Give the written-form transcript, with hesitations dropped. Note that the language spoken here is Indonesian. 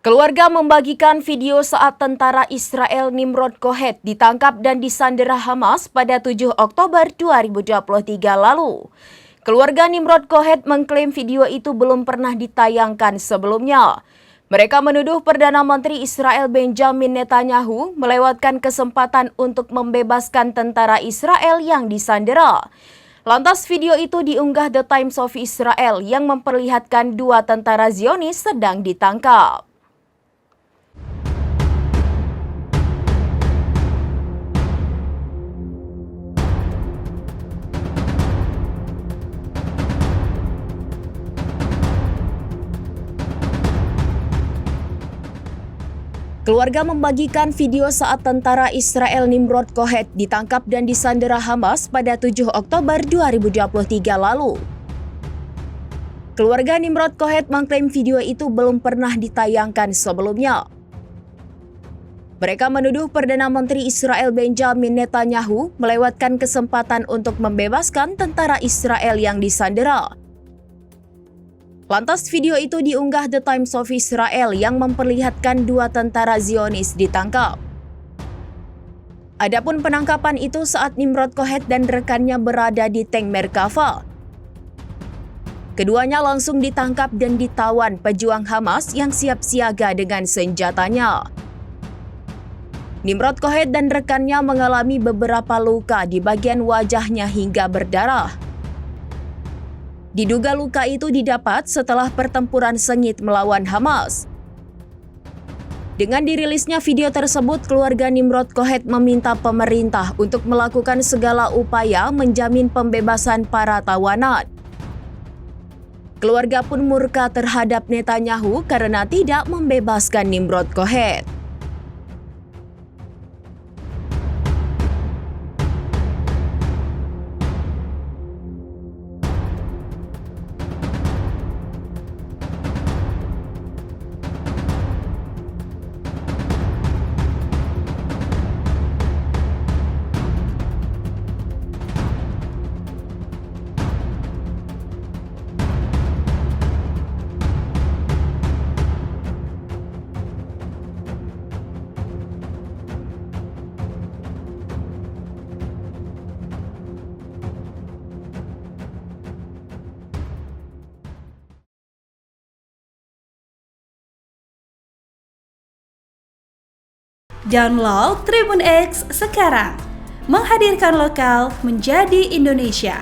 Keluarga membagikan video saat tentara Israel Nimrod Kohet ditangkap dan disandera Hamas pada 7 Oktober 2023 lalu. Keluarga Nimrod Kohet mengklaim video itu belum pernah ditayangkan sebelumnya. Mereka menuduh Perdana Menteri Israel Benjamin Netanyahu melewatkan kesempatan untuk membebaskan tentara Israel yang disandera. Lantas video itu diunggah The Times of Israel yang memperlihatkan dua tentara Zionis sedang ditangkap. Keluarga membagikan video saat tentara Israel Nimrod Kohet ditangkap dan disandera Hamas pada 7 Oktober 2023 lalu. Keluarga Nimrod Kohet mengklaim video itu belum pernah ditayangkan sebelumnya. Mereka menuduh Perdana Menteri Israel Benjamin Netanyahu melewatkan kesempatan untuk membebaskan tentara Israel yang disandera. Lantas video itu diunggah The Times of Israel yang memperlihatkan dua tentara Zionis ditangkap. Adapun penangkapan itu saat Nimrod Kohet dan rekannya berada di tank Merkava. Keduanya langsung ditangkap dan ditawan pejuang Hamas yang siap siaga dengan senjatanya. Nimrod Kohet dan rekannya mengalami beberapa luka di bagian wajahnya hingga berdarah. Diduga luka itu didapat setelah pertempuran sengit melawan Hamas. Dengan dirilisnya video tersebut, keluarga Nimrod Kohet meminta pemerintah untuk melakukan segala upaya menjamin pembebasan para tawanan. Keluarga pun murka terhadap Netanyahu karena tidak membebaskan Nimrod Kohet. Download Tribun X sekarang, menghadirkan lokal menjadi Indonesia.